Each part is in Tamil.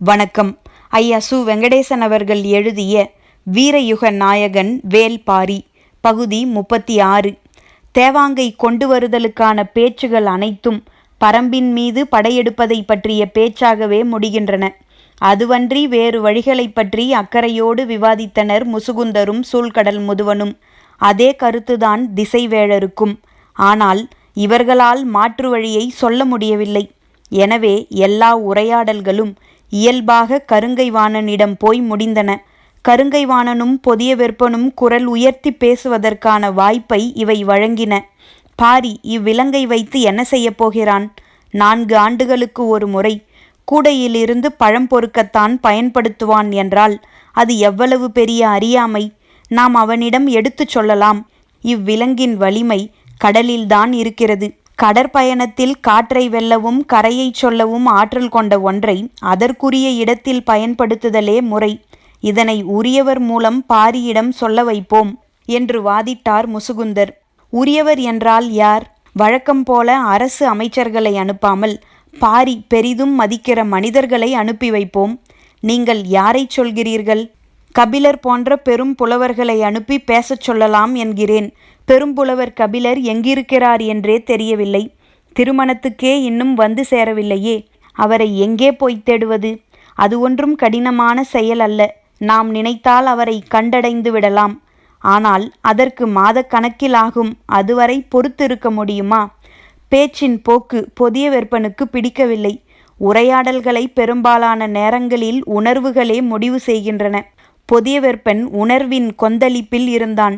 வணக்கம். ஐயா சு. வெங்கடேசன் அவர்கள் எழுதிய வீரயுக நாயகன் வேல்பாரி பகுதி 36. தேவாங்கை கொண்டு வருதலுக்கான பேச்சுகள் அனைத்தும் பரம்பின் மீது படையெடுப்பதை பற்றிய பேச்சாகவே முடிகின்றன. அதுவன்றி வேறு வழிகளை பற்றி அக்கறையோடு விவாதித்தனர் முசுகுந்தரும் சூழ்கடல் முதுவனும். அதே கருத்துதான் திசைவேழருக்கும். ஆனால் இவர்களால் மாற்று வழியை சொல்ல முடியவில்லை. எனவே எல்லா உரையாடல்களும் இயல்பாக கருங்கைவாணனிடம் போய் முடிந்தன. கருங்கைவாணனும் பொதிய வெற்பனும் குரல் உயர்த்தி பேசுவதற்கான வாய்ப்பை இவை வழங்கின. பாரி இவ்விலங்கை வைத்து என்ன செய்யப் போகிறான்? 4 ஆண்டுகளுக்கு ஒரு முறை கூடையிலிருந்து பழம் பொறுக்கத்தான் பயன்படுத்துவான் என்றால் அது எவ்வளவு பெரிய அறியாமை! நாம் அவனிடம் எடுத்துச் சொல்லலாம். இவ்விலங்கின் வலிமை கடலில்தான் இருக்கிறது. கடற்பயணத்தில் காற்றை வெல்லவும் கரையை சொல்லவும் ஆற்றல் கொண்ட ஒன்றை அதற்குரிய இடத்தில் பயன்படுத்துதலே முறை. இதனை உரியவர் மூலம் பாரியிடம் சொல்ல வைப்போம் என்று வாதிட்டார் முசுகுந்தர். உரியவர் என்றால் யார்? வழக்கம் போல அரசு அமைச்சர்களை அனுப்பாமல் பாரி பெரிதும் மதிக்கிற மனிதர்களை அனுப்பி வைப்போம். நீங்கள் யாரை சொல்கிறீர்கள்? கபிலர் போன்ற பெரும் புலவர்களை அனுப்பி பேசச் சொல்லலாம் என்கிறேன். பெரும்புலவர் கபிலர் எங்கிருக்கிறார் என்றே தெரியவில்லை. திருமணத்துக்கே இன்னும் வந்து சேரவில்லையே. அவரை எங்கே போய் தேடுவது? அது ஒன்றும் கடினமான செயல் அல்ல. நாம் நினைத்தால் அவரை கண்டடைந்து விடலாம். ஆனால் அதற்கு மாதக்கணக்கில் ஆகும். அதுவரை பொறுத்திருக்க முடியுமா? பேச்சின் போக்கு பொதிய வெற்பனுக்கு பிடிக்கவில்லை. உரையாடல்களை பெரும்பாலான நேரங்களில் உணர்வுகளே முடிவு செய்கின்றன. பொதிய வெற்பன் உணர்வின் கொந்தளிப்பில் இருந்தான்.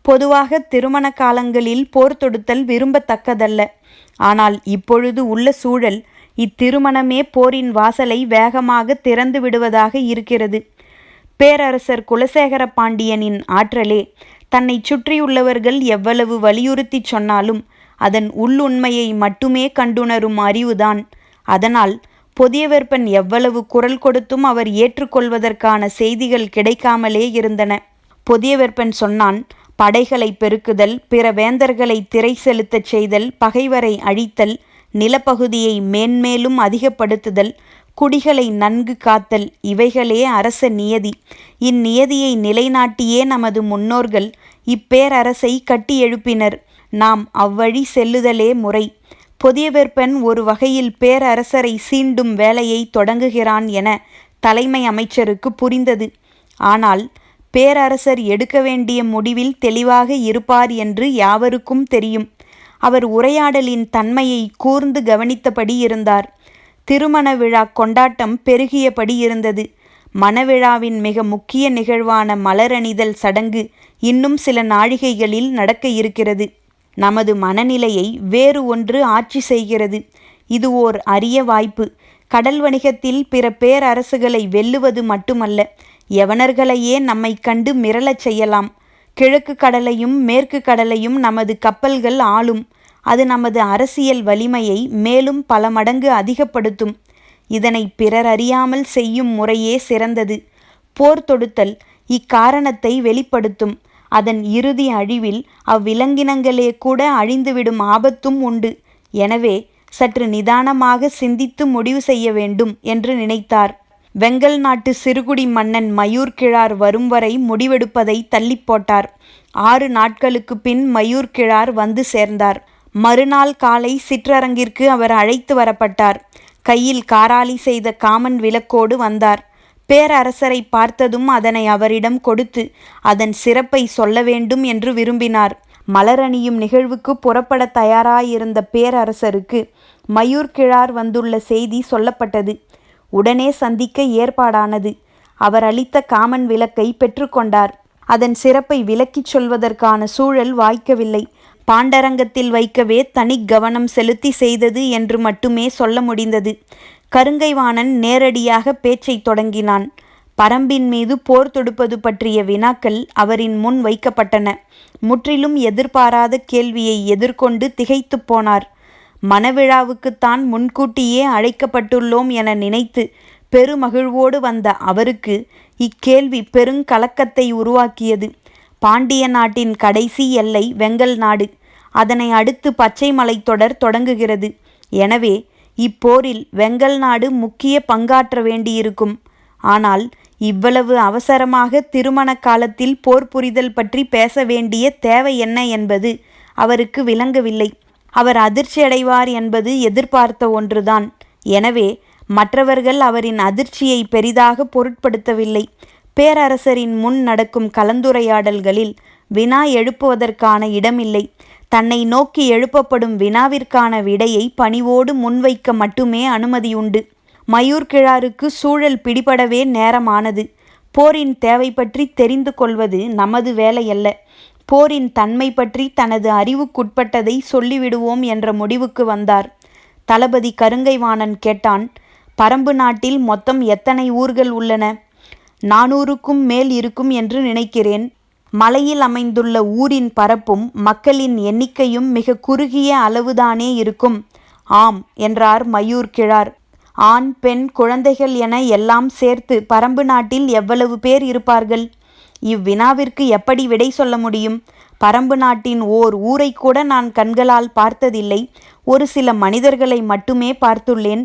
பொதுவாக திருமண காலங்களில் போர் தொடுத்தல் விரும்பத்தக்கதல்ல. ஆனால் இப்பொழுது உள்ள சூழல் இத்திருமணமே போரின் வாசலை வேகமாக திறந்து விடுவதாக இருக்கிறது. பேரரசர் குலசேகர பாண்டியனின் ஆற்றலே தன்னை சுற்றியுள்ளவர்கள் எவ்வளவு வலியுறுத்தி சொன்னாலும் அதன் உள்ளுண்மையை மட்டுமே கண்டுணரும் அறிவுதான். அதனால் பொதியவெற்பன் எவ்வளவு குரல் கொடுத்தும் அவர் ஏற்றுக்கொள்வதற்கான செய்திகள் கிடைக்காமலே இருந்தன. பொதியவெற்பன் சொன்னான், படைகளை பெருக்குதல், பிற வேந்தர்களை திரை செலுத்தச் செய்தல், பகைவரை அழித்தல், நிலப்பகுதியை மேன்மேலும் அதிகப்படுத்துதல், குடிகளை நன்கு காத்தல், இவைகளே அரச நியதி. இந்நியதியை நிலைநாட்டியே நமது முன்னோர்கள் இப்பேரரசை கட்டி எழுப்பினர். நாம் அவ்வழி செல்லுதலே முறை. பொதியவெற்பன் ஒரு வகையில் பேரரசரை சீண்டும் வேலையை தொடங்குகிறான் என தலைமை அமைச்சருக்கு புரிந்தது. ஆனால் பேரரசர் எடுக்க வேண்டிய முடிவில் தெளிவாக இருப்பார் என்று யாவருக்கும் தெரியும். அவர் உரையாடலின் தன்மையை கூர்ந்து கவனித்தபடி இருந்தார். திருமண விழா கொண்டாட்டம் பெருகியபடி இருந்தது. மணவிழாவின் மிக முக்கிய நிகழ்வான மலரணிதல் சடங்கு இன்னும் சில நாழிகைகளில் நடக்க இருக்கிறது. நமது மனநிலையை வேறு ஒன்று ஆட்சி செய்கிறது. இது ஓர் அரிய வாய்ப்பு. கடல் வணிகத்தில் பிற பேரரசுகளை வெல்லுவது மட்டுமல்ல, யவனர்களையே நம்மை கண்டு மிரளச் செய்யலாம். கிழக்கு கடலையும் மேற்கு கடலையும் நமது கப்பல்கள் ஆளும். அது நமது அரசியல் வலிமையை மேலும் பல மடங்கு அதிகப்படுத்தும். இதனை பிறர் அறியாமல் செய்யும் முறையே சிறந்தது. போர் தொடுத்தல் இக்காரணத்தை வெளிப்படுத்தும். அதன் இறுதி அழிவில் அவ்விலங்கினங்களே கூட அழிந்துவிடும் ஆபத்தும் உண்டு. எனவே சற்று நிதானமாக சிந்தித்து முடிவு செய்ய வேண்டும் என்று நினைத்தார். வெங்கல் நாட்டு சிறுகுடி மன்னன் மயூர்கிழார் வரும் வரை முடிவெடுப்பதை தள்ளி போட்டார். 6 நாட்களுக்கு பின் மயூர்கிழார் வந்து சேர்ந்தார். மறுநாள் காலை சிற்றரங்கிற்கு அவர் அழைத்து வரப்பட்டார். கையில் காராளி செய்த காமன் விளக்கோடு வந்தார். பேரரசரை பார்த்ததும் அதனை அவரிடம் கொடுத்து அதன் சிறப்பை சொல்ல வேண்டும் என்று விரும்பினார். மலரணியும் நிகழ்வுக்கு புறப்பட தயாராயிருந்த பேரரசருக்கு மயூர்கிழார் வந்துள்ள செய்தி சொல்லப்பட்டது. உடனே சந்திக்க ஏற்பாடானது. அவர் அளித்த காமன் விளக்கை பெற்றுக்கொண்டார். அதன் சிறப்பை விளக்கிச் சொல்வதற்கான சூழல் வாய்க்கவில்லை. பாண்டரங்கத்தில் வைக்கவே தனி கவனம் செலுத்தி செய்தது என்று மட்டுமே சொல்ல முடிந்தது. கருங்கைவாணன் நேரடியாக பேச்சை தொடங்கினான். பரம்பின் மீது போர் தொடுப்பது பற்றிய வினாக்கள் அவரின் முன் வைக்கப்பட்டன. முற்றிலும் எதிர்பாராத கேள்வியை எதிர்கொண்டு திகைத்து போனார். மணவிழாவுக்குத்தான் முன்கூட்டியே அழைக்கப்பட்டுள்ளோம் என நினைத்து பெருமகிழ்வோடு வந்த அவருக்கு இக்கேள்வி பெருங்கலக்கத்தை உருவாக்கியது. பாண்டிய நாட்டின் கடைசி எல்லை வெங்கல் நாடு. அதனை அடுத்து பச்சை மலைத்தொடர் தொடங்குகிறது. எனவே இப்போரில் வெங்கல் நாடு முக்கிய பங்காற்ற வேண்டியிருக்கும். ஆனால் இவ்வளவு அவசரமாக திருமண காலத்தில் போர் புரிதல் பற்றி பேச வேண்டிய தேவை என்ன என்பது அவருக்கு விளங்கவில்லை. அவர் அதிர்ச்சியடைவார் என்பது எதிர்பார்த்த ஒன்றுதான். எனவே மற்றவர்கள் அவரின் அதிர்ச்சியை பெரிதாக பொருட்படுத்தவில்லை. பேரரசரின் முன் நடக்கும் கலந்துரையாடல்களில் வினா எழுப்புவதற்கான இடமில்லை. தன்னை நோக்கி எழுப்பப்படும் வினாவிற்கான விடையை பணிவோடு முன்வைக்க மட்டுமே அனுமதியுண்டு. மயூர் கிழாருக்கு சூழல் பிடிபடவே நேரமானது. போரின் தேவை பற்றி தெரிந்து கொள்வது நமது வேலையல்ல. போரின் தன்மை பற்றி தனது அறிவுக்குட்பட்டதை சொல்லிவிடுவோம் என்ற முடிவுக்கு வந்தார். தளபதி கருங்கைவாணன் கேட்டான், பரம்பு நாட்டில் மொத்தம் எத்தனை ஊர்கள் உள்ளன? 400க்கும் மேல் இருக்கும் என்று நினைக்கிறேன். மலையில் அமைந்துள்ள ஊரின் பரப்பும் மக்களின் எண்ணிக்கையும் மிக குறுகிய அளவுதானே இருக்கும். ஆம் என்றார் மயூர் கிழார். ஆண் பெண் குழந்தைகள் என எல்லாம் சேர்த்து பரம்பு நாட்டில் எவ்வளவு பேர் இருப்பார்கள்? இவ்வினாவிற்கு எப்படி விடை சொல்ல முடியும்? பரம்பு நாட்டின் ஓர் ஊரை கூட நான் கண்களால் பார்த்ததில்லை. ஒரு சில மனிதர்களை மட்டுமே பார்த்துள்ளேன்.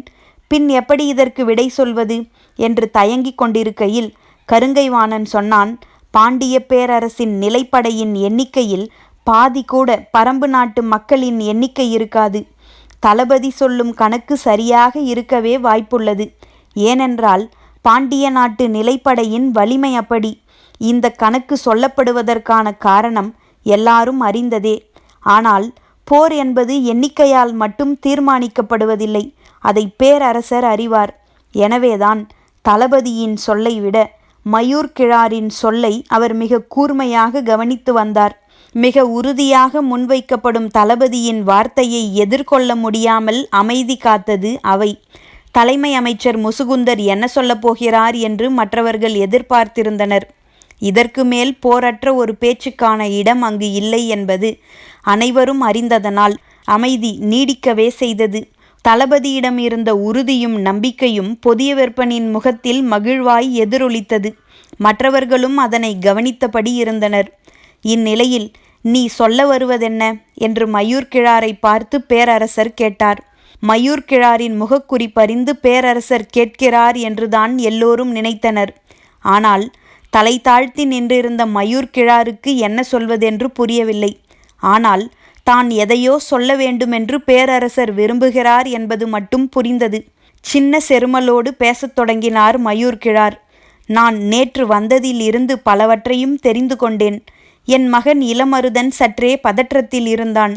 பின் எப்படி இதற்கு விடை சொல்வது என்று தயங்கிக் கொண்டிருக்கையில் கருங்கைவாணன் சொன்னான், பாண்டிய பேரரசின் நிலைப்படையின் எண்ணிக்கையில் பாதி கூட பரம்பு நாட்டு மக்களின் எண்ணிக்கை இருக்காது. தளபதி சொல்லும் கணக்கு சரியாக இருக்கவே வாய்ப்புள்ளது. ஏனென்றால் பாண்டிய நாட்டு நிலைப்படையின் வலிமை அப்படி. இந்த கணக்கு சொல்லப்படுவதற்கான காரணம் எல்லாரும் அறிந்ததே. ஆனால் போர் என்பது எண்ணிக்கையால் மட்டும் தீர்மானிக்கப்படுவதில்லை. அதை பேரரசர் அறிவார். எனவேதான் தளபதியின் சொல்லை விட மயூர் கிழாரின் சொல்லை அவர் மிக கூர்மையாக கவனித்து வந்தார். மிக உறுதியாக முன்வைக்கப்படும் தளபதியின் வார்த்தையை எதிர்கொள்ள முடியாமல் அமைதி காத்தது அவை. தலைமை அமைச்சர் முசுகுந்தர் என்ன சொல்லப் போகிறார் என்று மற்றவர்கள் எதிர்பார்த்திருந்தனர். இதற்கு மேல் போரற்ற ஒரு பேச்சுக்கான இடம் அங்கு இல்லை என்பது அனைவரும் அறிந்ததனால் அமைதி நீடிக்கவே செய்தது. தளபதியிடம் இருந்த உறுதியும் நம்பிக்கையும் பொதியவெப்பனின் முகத்தில் மகிழ்வாய் எதிரொலித்தது. மற்றவர்களும் அதனை கவனித்தபடி இருந்தனர். இந்நிலையில் நீ சொல்ல வருவதென்ன என்று மயூர் கிழாரை பார்த்து பேரரசர் கேட்டார். மயூர் கிழாரின் முகக்குறிப்பறிந்து பேரரசர் கேட்கிறார் என்றுதான் எல்லோரும் நினைத்தனர். ஆனால் தலை தாழ்த்தி நின்றிருந்த மயூர் கிழாருக்கு என்ன சொல்வதென்று புரியவில்லை. ஆனால் தான் எதையோ சொல்ல வேண்டுமென்று பேரரசர் விரும்புகிறார் என்பது மட்டும் புரிந்தது. சின்ன செருமலோடு பேசத் தொடங்கினார் மயூர் கிழார். நான் நேற்று வந்ததில் இருந்து பலவற்றையும் தெரிந்து கொண்டேன். என் மகன் இளமருதன் சற்றே பதற்றத்தில் இருந்தான்.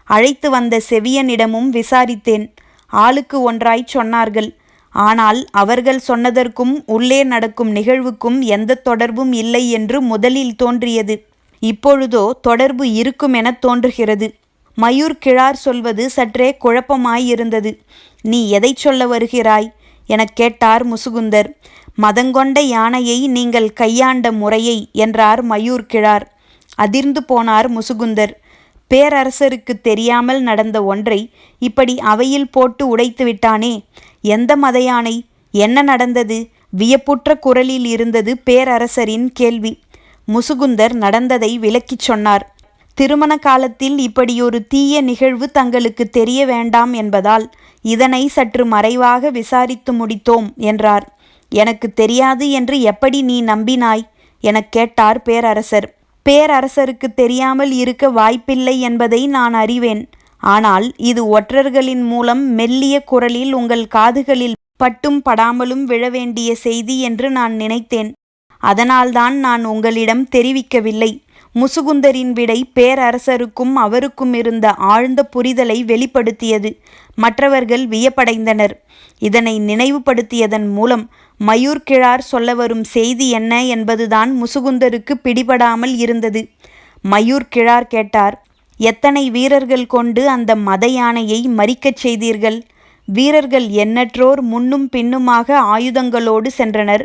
அழைத்து வந்த செவியனிடமும் விசாரித்தேன். ஆளுக்கு ஒன்றாய் சொன்னார்கள். ஆனால் அவர்கள் சொன்னதற்கும் உள்ளே நடக்கும் நிகழ்வுக்கும் எந்த தொடர்பும் இல்லை என்று முதலில் தோன்றியது. இப்பொழுதோ தொடர்பு இருக்குமென தோன்றுகிறது. மயூர் கிழார் சொல்வது சற்றே குழப்பமாயிருந்தது. நீ எதை சொல்ல வருகிறாய் எனக் கேட்டார் முசுகுந்தர். மதங்கொண்ட யானையை நீங்கள் கையாண்ட முறையை என்றார் மயூர் கிழார். அதிர்ந்து போனார் முசுகுந்தர். பேரரசருக்கு தெரியாமல் நடந்த ஒன்றை இப்படி அவையில் போட்டு உடைத்து விட்டானே. எந்த மத யானை? என்ன நடந்தது? வியப்புற்ற குரலில் இருந்தது பேரரசரின் கேள்வி. முசுகுந்தர் நடந்ததை விளக்கிச் சொன்னார். திருமண காலத்தில் இப்படியொரு தீய நிகழ்வு தங்களுக்கு தெரிய வேண்டாம் என்பதால் இதனை சற்று மறைவாக விசாரித்து முடித்தோம் என்றார். எனக்கு தெரியாது என்று எப்படி நீ நம்பினாய் எனக் கேட்டார் பேரரசர். பேரரசருக்கு தெரியாமல் இருக்க வாய்ப்பில்லை என்பதை நான் அறிவேன். ஆனால் இது ஒற்றர்களின் மூலம் மெல்லிய குரலில் உங்கள் காதுகளில் பட்டும் படாமலும் விழ வேண்டிய செய்தி என்று நான் நினைத்தேன். அதனால்தான் நான் உங்களிடம் தெரிவிக்கவில்லை. முசுகுந்தரின் விடை பேரரசருக்கும் அவருக்கும் இருந்த ஆழ்ந்த புரிதலை வெளிப்படுத்தியது. மற்றவர்கள் வியப்படைந்தனர். இதனை நினைவுபடுத்தியதன் மூலம் மயூர் கிழார் சொல்ல வரும் செய்தி என்ன என்பதுதான் முசுகுந்தருக்கு பிடிபடாமல் இருந்தது. மயூர் கிழார் கேட்டார், எத்தனை வீரர்கள் கொண்டு அந்த மத யானையை மறிக்கச் செய்தீர்கள்? வீரர்கள் எண்ணற்றோர் முன்னும் பின்னுமாக ஆயுதங்களோடு சென்றனர்.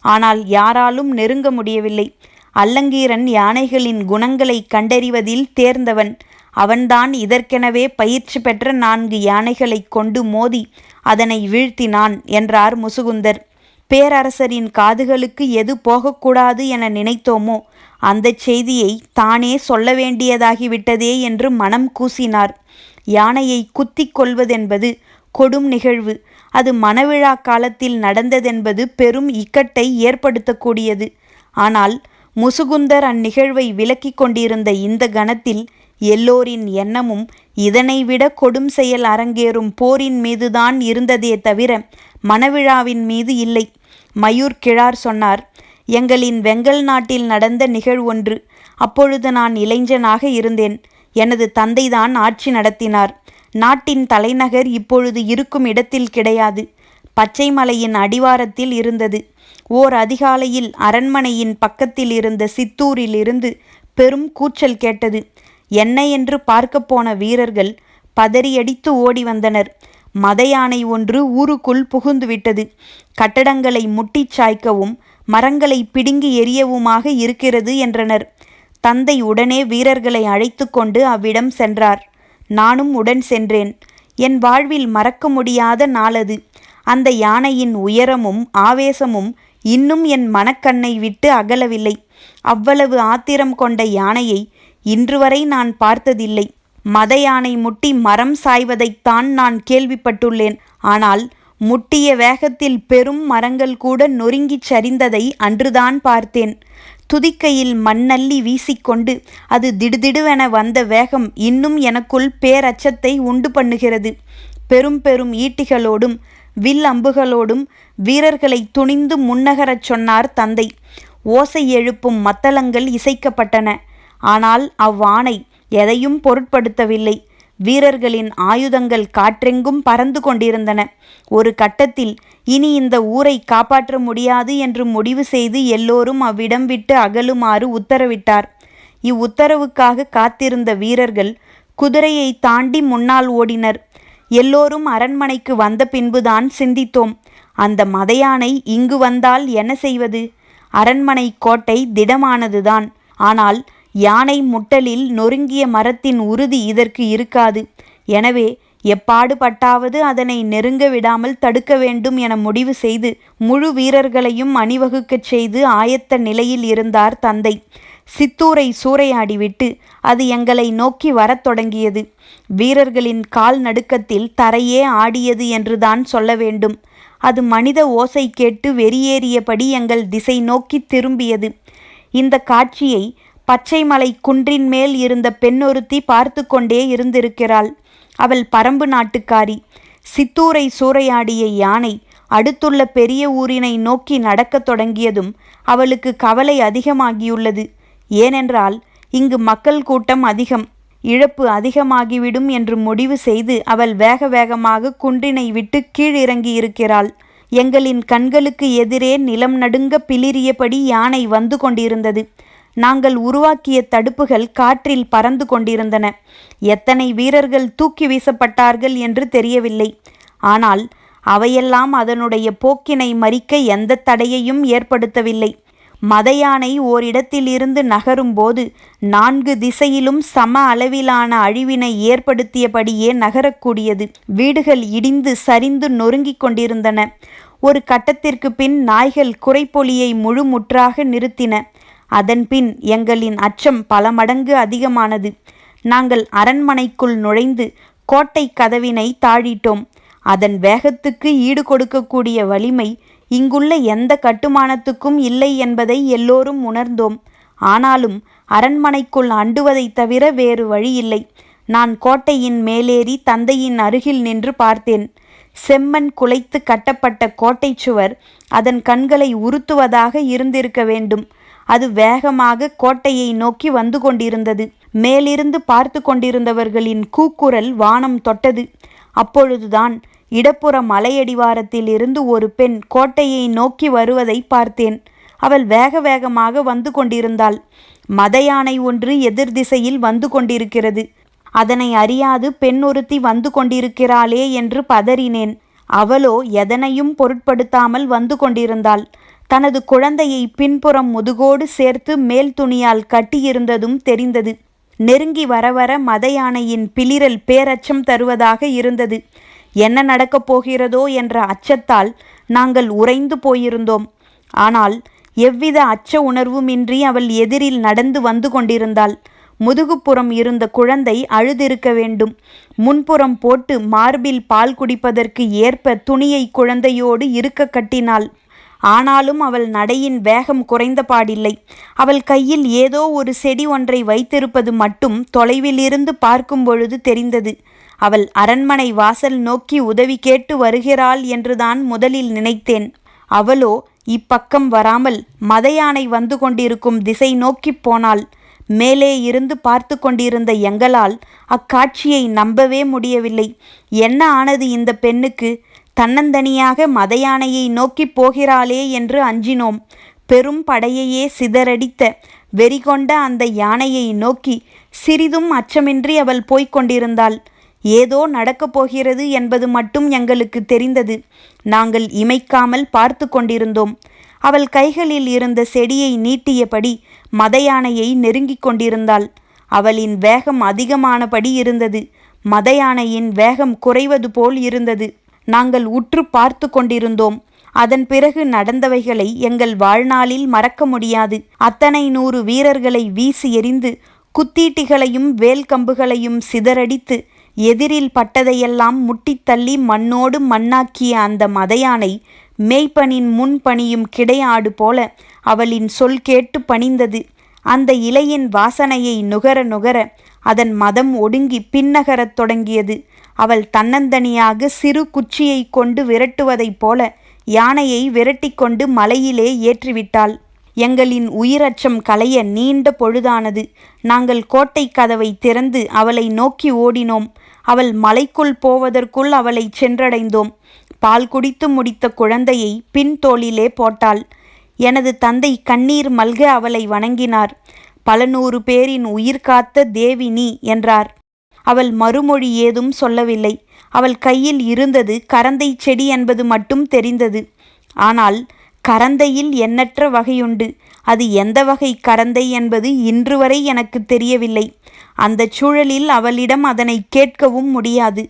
ஆனால் யாராலும் நெருங்க முடியவில்லை. அல்லங்கீரன் யானைகளின் குணங்களை கண்டறிவதில் தேர்ந்தவன். அவன்தான் இதற்கெனவே பயிற்சி பெற்ற 4 யானைகளை கொண்டு மோதி அதனை வீழ்த்தினான் என்றார் முசுகுந்தர். பேரரசரின் காதுகளுக்கு எது போகக்கூடாது என நினைத்தோமோ அந்த செய்தியை தானே சொல்ல வேண்டியதாகிவிட்டதே என்று மனம் கூசினார். யானையை குத்தி கொள்வதென்பது கொடும் நிகழ்வு. அது மணவிழா காலத்தில் நடந்ததென்பது பெரும் இக்கட்டை ஏற்படுத்தக்கூடியது. ஆனால் முசுகுந்தர் அந்நிகழ்வை விலக்கிக் கொண்டிருந்த இந்த கணத்தில் எல்லோரின் எண்ணமும் இதனைவிட கொடும் செயல் அரங்கேறும் போரின் மீதுதான் இருந்ததே தவிர மணவிழாவின் மீது இல்லை. மயூர் கிழார் சொன்னார், எங்களின் வெங்கல் நாட்டில் நடந்த நிகழ்வொன்று. அப்பொழுது நான் இளைஞனாக இருந்தேன். எனது தந்தைதான் ஆட்சி நடத்தினார். நாட்டின் தலைநகர் இப்பொழுது இருக்கும் இடத்தில் கிடையாது, பச்சைமலையின் அடிவாரத்தில் இருந்தது. ஓர் அதிகாலையில் அரண்மனையின் பக்கத்தில் இருந்த சித்தூரிலிருந்து பெரும் கூச்சல் கேட்டது. என்ன என்று பார்க்க போன வீரர்கள் பதறியடித்து ஓடி வந்தனர். மத யானை ஒன்று ஊருக்குள் புகுந்துவிட்டது. கட்டடங்களை முட்டிச் சாய்க்கவும் மரங்களை பிடுங்கி எறியவுமாக இருக்கிறது என்றனர். தந்தை உடனே வீரர்களை அழைத்து கொண்டு அவ்விடம் சென்றார். நானும் உடன் சென்றேன். என் வாழ்வில் மறக்க முடியாத நாளது. அந்த யானையின் உயரமும் ஆவேசமும் இன்னும் என் மனக்கண்ணை விட்டு அகலவில்லை. அவ்வளவு ஆத்திரம் கொண்ட யானையை இன்று வரை நான் பார்த்ததில்லை. மத யானை முட்டி மரம் சாய்வதைத்தான் நான் கேள்விப்பட்டுள்ளேன். ஆனால் முட்டிய வேகத்தில் பெரும் மரங்கள் கூட நொறுங்கிச் சரிந்ததை அன்றுதான் பார்த்தேன். துதிக்கையில் மண்ணள்ளி வீசிக்கொண்டு அது திடுதிடுவென வந்த வேகம் இன்னும் எனக்குள் பேரச்சத்தை உண்டு பண்ணுகிறது. பெரும் பெரும் ஈட்டிகளோடும் வில் அம்புகளோடும் வீரர்களை துணிந்து முன்னகரச் சொன்னார் தந்தை. ஓசை எழுப்பும் மத்தளங்கள் இசைக்கப்பட்டன. ஆனால் அவ்வாணை எதையும் பொருட்படுத்தவில்லை. வீரர்களின் ஆயுதங்கள் காற்றெங்கும் பறந்து கொண்டிருந்தன. ஒரு கட்டத்தில் இனி இந்த ஊரை காப்பாற்ற முடியாது என்று முடிவு செய்து எல்லோரும் அவ்விடம் விட்டு அகலுமாறு உத்தரவிட்டார். இவ்வுத்தரவுக்காக காத்திருந்த வீரர்கள் குதிரையை தாண்டி முன்னால் ஓடினர். எல்லோரும் அரண்மனைக்கு வந்த பின்புதான் சிந்தித்தோம், அந்த மதையானை இங்கு வந்தால் என்ன செய்வது? அரண்மனை கோட்டை திடமானதுதான். ஆனால் யானை முட்டலில் நொறுங்கிய மரத்தின் உறுதி இதற்கு இருக்காது. எனவே எப்பாடுபட்டாவது அதனை நெருங்க விடாமல் தடுக்க வேண்டும் என முடிவு செய்து முழு வீரர்களையும் அணிவகுக்கச் செய்து ஆயத்த நிலையில் இருந்தார் தந்தை. சித்தூரை சூறையாடிவிட்டு அது எங்களை நோக்கி வரத் தொடங்கியது. வீரர்களின் கால் நடுக்கத்தில் தரையே ஆடியது என்றுதான் சொல்ல வேண்டும். அது மனித ஓசை கேட்டு வெறியேறியபடி எங்கள் திசை நோக்கி திரும்பியது. இந்த காட்சியை பச்சைமலை குன்றின் மேல் இருந்த பெண்ணொருத்தி பார்த்து கொண்டே இருந்திருக்கிறாள். அவள் பரம்பு நாட்டுக்காரி. சித்தூரை சூறையாடிய யானை அடுத்துள்ள பெரிய ஊரினை நோக்கி நடக்கத் தொடங்கியதும் அவளுக்கு கவலை அதிகமாகியுள்ளது. ஏனென்றால் இங்கு மக்கள் கூட்டம் அதிகம், இழப்பு அதிகமாகிவிடும் என்று முடிவு செய்து அவள் வேக வேகமாக குன்றினை விட்டு கீழிறங்கி இருக்கிறாள். எங்களின் கண்களுக்கு எதிரே நிலம் நடுங்க பிளிரியபடி யானை வந்து கொண்டிருந்தது. நாங்கள் உருவாக்கிய தடுப்புகள் காற்றில் பறந்து கொண்டிருந்தன. எத்தனை வீரர்கள் தூக்கி வீசப்பட்டார்கள் என்று தெரியவில்லை. ஆனால் அவையெல்லாம் அதனுடைய போக்கினை மறிக்க எந்த தடையையும் ஏற்படுத்தவில்லை. மதயானை ஓரிடத்தில் இருந்து நகரும்போது 4 திசையிலும் சம அளவிலான அழிவினை ஏற்படுத்தியபடியே நகரக்கூடியது. வீடுகள் இடிந்து சரிந்து நொறுங்கிக் கொண்டிருந்தன. ஒரு கட்டத்திற்கு பின் நாய்கள் குறைப்பொலியை முழுமுற்றாக நிறுத்தின. அதன்பின் எங்களின் அச்சம் பல மடங்கு அதிகமானது. நாங்கள் அரண்மனைக்குள் நுழைந்து கோட்டை கதவினை தாழிட்டோம். அதன் வேகத்துக்கு ஈடு கொடுக்கக்கூடிய வலிமை இங்குள்ள எந்த கட்டுமானத்துக்கும் இல்லை என்பதை எல்லோரும் உணர்ந்தோம். ஆனாலும் அரண்மனைக்குள் அண்டுவதை தவிர வேறு வழியில்லை. நான் கோட்டையின் மேலேறி தந்தையின் அருகில் நின்று பார்த்தேன். செம்மண் குலைத்து கட்டப்பட்ட கோட்டை சுவர் அதன் கண்களை உறுத்துவதாக இருந்திருக்க வேண்டும். அது வேகமாக கோட்டையை நோக்கி வந்து கொண்டிருந்தது. மேலிருந்து பார்த்து கொண்டிருந்தவர்களின் கூக்குரல் வானம் தொட்டது. அப்பொழுதுதான் இடப்புற மலையடிவாரத்தில் இருந்து ஒரு பெண் கோட்டையை நோக்கி வருவதை பார்த்தேன். அவள் வேக வேகமாக வந்து கொண்டிருந்தாள். மத யானை ஒன்று எதிர் திசையில் வந்து கொண்டிருக்கிறது. அதனை அறியாது பெண் ஒருத்தி வந்து கொண்டிருக்கிறாளே என்று பதறினேன். அவளோ எதனையும் பொருட்படுத்தாமல் வந்து கொண்டிருந்தாள். தனது குழந்தையை பின்புறம் முதுகோடு சேர்த்து மேல் துணியால் கட்டியிருந்ததும் தெரிந்தது. நெருங்கி வர வர மத யானையின் பிளிரல் பேரச்சம் தருவதாக இருந்தது. என்ன நடக்கப் போகிறதோ என்ற அச்சத்தால் நாங்கள் உறைந்து போயிருந்தோம். ஆனால் எவ்வித அச்ச உணர்வுமின்றி அவள் எதிரில் நடந்து வந்து கொண்டிருந்தாள். முதுகுப்புறம் இருந்த குழந்தை அழுதிருக்க வேண்டும். முன்புறம் போட்டு மார்பில் பால் குடிப்பதற்கு ஏற்ப துணியை குழந்தையோடு இருக்க கட்டினாள். ஆனாலும் அவள் நடையின் வேகம் குறைந்தபாடில்லை. அவள் கையில் ஏதோ ஒரு செடி ஒன்றை வைத்திருப்பது மட்டும் தொலைவிலிருந்து பார்க்கும் பொழுது தெரிந்தது. அவள் அரண்மனை வாசல் நோக்கி உதவி கேட்டு வருகிறாள் என்றுதான் முதலில் நினைத்தேன். அவளோ இப்பக்கம் வராமல் மதயானை வந்து கொண்டிருக்கும் திசை நோக்கி போனாள். மேலே இருந்து பார்த்து கொண்டிருந்த எங்களால் அக்காட்சியை நம்பவே முடியவில்லை. என்ன ஆனது இந்த பெண்ணுக்கு? தன்னந்தனியாக மதயானையை நோக்கி போகிறாளே என்று அஞ்சினோம். பெரும் படையையே சிதறடித்த வெறிகொண்ட அந்த யானையை நோக்கி சிறிதும் அச்சமின்றி அவள் போய்க் கொண்டிருந்தாள். ஏதோ நடக்கப் போகிறது என்பது மட்டும் எங்களுக்கு தெரிந்தது. நாங்கள் இமைக்காமல் பார்த்து கொண்டிருந்தோம். அவள் கைகளில் இருந்த செடியை நீட்டியபடி மதயானையை நெருங்கிக் கொண்டிருந்தாள். அவளின் வேகம் அதிகமானபடி இருந்தது. மதயானையின் வேகம் குறைவது போல் இருந்தது. நாங்கள் உற்று பார்த்து கொண்டிருந்தோம். அதன் பிறகு நடந்தவைகளை எங்கள் வாழ்நாளில் மறக்க முடியாது. அத்தனை 100 வீரர்களை வீசி எறிந்து குத்தீட்டிகளையும் வேல் கம்புகளையும் சிதறடித்து எதிரில் பட்டதையெல்லாம் முட்டித்தள்ளி மண்ணோடு மண்ணாக்கிய அந்த மதயானை மேய்ப்பனின் முன் பணியும் கிடையாடு போல அவளின் சொல் கேட்டு பணிந்தது. அந்த இலையின் வாசனையை நுகர நுகர அதன் மதம் ஒடுங்கி பின்னகரத் தொடங்கியது. அவள் தன்னந்தனியாக சிறு குச்சியை கொண்டு விரட்டுவதைப் போல யானையை விரட்டி கொண்டு மலையிலே ஏற்றிவிட்டாள். எங்களின் உயிரச்சம் களைய நீண்ட பொழுதானது. நாங்கள் கோட்டை கதவை திறந்து அவளை நோக்கி ஓடினோம். அவள் மலைக்குள் போவதற்குள் அவளை சென்றடைந்தோம். பால் குடித்து முடித்த குழந்தையை பின் தோளிலே போட்டாள். எனது தந்தை கண்ணீர் மல்க அவளை வணங்கினார். பல 100 பேரின் உயிர் காத்த தேவி நீ என்றார். அவள் மறுமொழி ஏதும் சொல்லவில்லை. அவள் கையில் இருந்தது கரந்தை செடி என்பது மட்டும் தெரிந்தது. ஆனால் கரந்தையில் எண்ணற்ற வகையுண்டு. அது எந்த வகை கரந்தை என்பது இன்று வரை எனக்கு தெரியவில்லை. அந்த சூழலில் அவளிடம் அதனை கேட்கவும் முடியாது.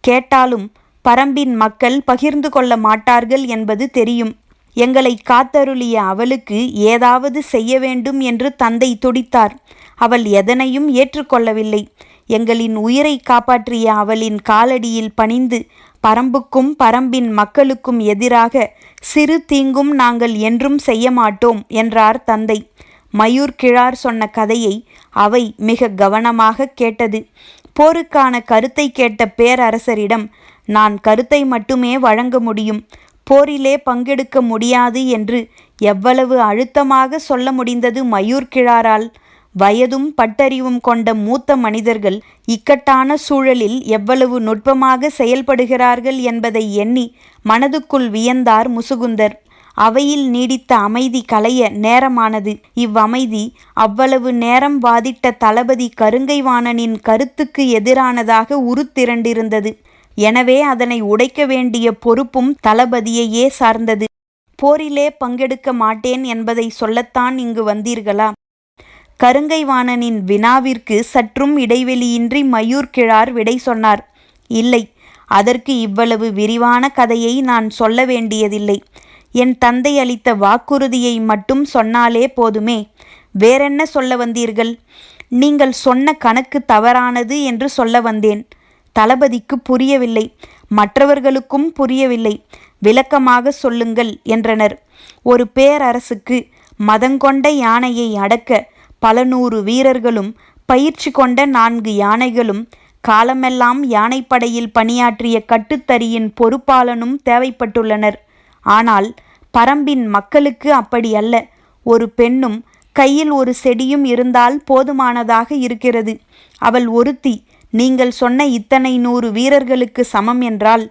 கேட்டாலும் பரம்பின் மக்கள் பகிர்ந்து கொள்ள மாட்டார்கள் என்பது தெரியும். எங்களை காத்தருளிய அவளுக்கு ஏதாவது செய்ய வேண்டும் என்று தந்தை துடித்தார். அவள் எதனையும் ஏற்றுக்கொள்ளவில்லை. எங்களின் உயிரை காப்பாற்றிய அவளின் காலடியில் பணிந்து பரம்புக்கும் பரம்பின் மக்களுக்கும் எதிராக சிறு தீங்கும் நாங்கள் என்றும் செய்ய மாட்டோம் என்றார் தந்தை. மயூர் கிழார் சொன்ன கதையை அவை மிக கவனமாக கேட்டது. போருக்கான கருத்தை கேட்ட பேரரசரிடம் நான் கருத்தை மட்டுமே வழங்க முடியும், போரிலே பங்கெடுக்க முடியாது என்று எவ்வளவு அழுத்தமாக சொல்ல முடிந்தது மயூர் கிழாரால்? வயதும் பட்டறிவும் கொண்ட மூத்த மனிதர்கள் இக்கட்டான சூழலில் எவ்வளவு நுட்பமாக செயல்படுகிறார்கள் என்பதை எண்ணி மனதுக்குள் வியந்தார் முசுகுந்தர். அவையில் நீடித்த அமைதி கலைய நேரமானது. இவ்வமைதி அவ்வளவு நேரம் வாதிட்ட தளபதி கருங்கைவாணனின் கருத்துக்கு எதிரானதாக உருத்திரண்டிருந்தது. எனவே அதனை உடைக்க வேண்டிய பொறுப்பும் தளபதியையே சார்ந்தது. போரிலே பங்கெடுக்க மாட்டேன் என்பதை சொல்லத்தான் இங்கு வந்தீர்களா? கருங்கைவாணனின் வினாவிற்கு சற்றும் இடைவெளியின்றி மயூர் கிழார் விடை சொன்னார். இல்லை, அதற்கு இவ்வளவு விரிவான கதையை நான் சொல்ல வேண்டியதில்லை. என் தந்தை அளித்த வாக்குறுதியை மட்டும் சொன்னாலே போதுமே. வேறென்ன சொல்ல வந்தீர்கள்? நீங்கள் சொன்ன கணக்கு தவறானது என்று சொல்ல வந்தேன். தளபதிக்கு புரியவில்லை, மற்றவர்களுக்கும் புரியவில்லை. விளக்கமாக சொல்லுங்கள் என்றனர். ஒரு பேரரசுக்கு மதங்கொண்ட யானையை அடக்க பல 100 வீரர்களும் பயிற்சி கொண்ட 4 யானைகளும் காலமெல்லாம் யானைப்படையில் பணியாற்றிய கட்டுத்தறியின் பொறுப்பாளனும் தேவைப்பட்டுள்ளனர். ஆனால் பரம்பின் மக்களுக்கு அப்படி அல்ல. ஒரு பெண்ணும் கையில் ஒரு செடியும் இருந்தால் போதுமானதாக இருக்கிறது. அவள் ஒருத்தி நீங்கள் சொன்ன இத்தனை 100 வீரர்களுக்கு சமம் என்றால்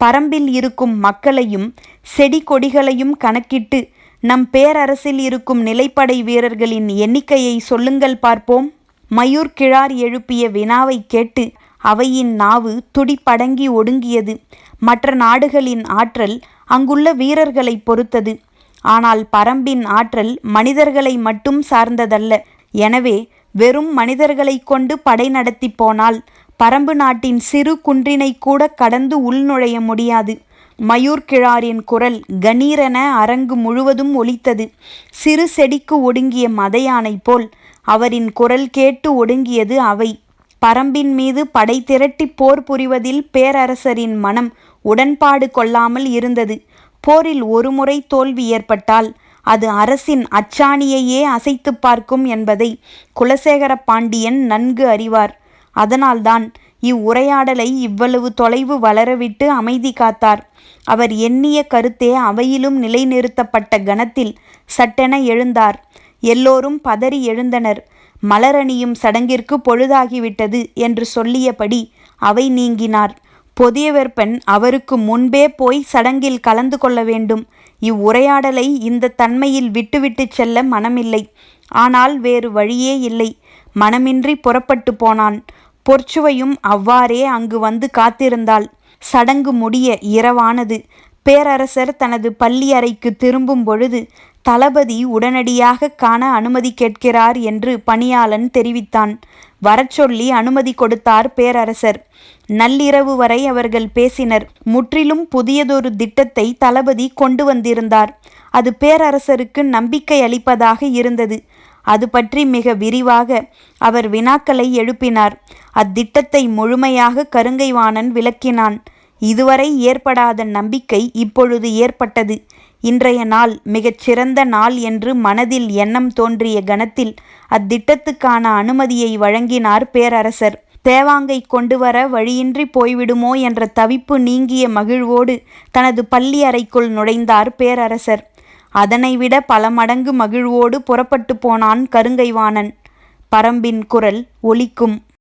பரம்பில் இருக்கும் மக்களையும் செடி கொடிகளையும் கணக்கிட்டு நம் பேரரசில் இருக்கும் நிலைப்படை வீரர்களின் எண்ணிக்கையை சொல்லுங்கள் பார்ப்போம். மயூர் கிழார் எழுப்பிய வினாவை கேட்டு அவையின் நாவு துடிப்படங்கி ஒடுங்கியது. மற்ற நாடுகளின் ஆற்றல் அங்குள்ள வீரர்களை பொறுத்தது. ஆனால் பரம்பின் ஆற்றல் மனிதர்களை மட்டும் சார்ந்ததல்ல. எனவே வெறும் மனிதர்களை கொண்டு படை நடத்தி போனால் பரம்பு நாட்டின் சிறு குன்றினை கூட கடந்து உள்நுழைய முடியாது. மயூர் கிழாரின் குரல் கணீரென அரங்கு முழுவதும் ஒலித்தது. சிறு செடிக்கு ஒடுங்கிய மதயானை போல் அவரின் குரல் கேட்டு ஒடுங்கியது அவை. பரம்பின் மீது படை திரட்டி போர் புரிவதில் பேரரசரின் மனம் உடன்பாடு கொள்ளாமல் இருந்தது. போரில் ஒருமுறை தோல்வி ஏற்பட்டால் அது அரசின் அச்சாணியையே அசைத்து பார்க்கும் என்பதை குலசேகர பாண்டியன் நன்கு அறிவார். அதனால்தான் இவ்வுரையாடலை இவ்வளவு தொலைவு வளரவிட்டு அமைதி காத்தார். அவர் எண்ணிய கருத்தே அவையிலும் நிலைநிறுத்தப்பட்ட கணத்தில் சட்டென எழுந்தார். எல்லோரும் பதறி எழுந்தனர். மலரணியும் சடங்கிற்கு பொழுதாகிவிட்டது என்று சொல்லியபடி அவை நீங்கினார். பொதியவெற்பன் அவருக்கு முன்பே போய் சடங்கில் கலந்து கொள்ள வேண்டும். இவ்வுரையாடலை இந்த தன்மையில் விட்டுவிட்டு செல்ல மனமில்லை. ஆனால் வேறு வழியே இல்லை. மனமின்றி புறப்பட்டு போனான். பொற்சுவையும் அவ்வாறே அங்கு வந்து காத்திருந்தாள். சடங்கு முடிய இரவானது. பேரரசர் தனது பள்ளி அறைக்கு திரும்பும் பொழுது தளபதி உடனடியாக காண அனுமதி கேட்கிறார் என்று பணியாளன் தெரிவித்தான். வரச்சொல்லி அனுமதி கொடுத்தார் பேரரசர். நள்ளிரவு வரை அவர்கள் பேசினர். முற்றிலும் புதியதொரு திட்டத்தை தளபதி கொண்டு வந்திருந்தார். அது பேரரசருக்கு நம்பிக்கை அளிப்பதாக இருந்தது. அது பற்றி மிக விரிவாக அவர் வினாக்களை எழுப்பினார். அத்திட்டத்தை முழுமையாக கருங்கைவாணன் விளக்கினான். இதுவரை ஏற்படாத நம்பிக்கை இப்பொழுது ஏற்பட்டது. இன்றைய நாள் மிகச் சிறந்த நாள் என்று மனதில் எண்ணம் தோன்றிய கணத்தில் அத்திட்டத்துக்கான அனுமதியை வழங்கினார் பேரரசர். தேவாங்கை கொண்டு வர வழியின்றி போய்விடுமோ என்ற தவிப்பு நீங்கிய மகிழ்வோடு தனது பள்ளி அறைக்குள் நுழைந்தார் பேரரசர். அதனைவிட பல மடங்கு மகிழ்வோடு புறப்பட்டு போனான் கருங்கைவாணன். பரம்பின் குரல் ஒலிக்கும்.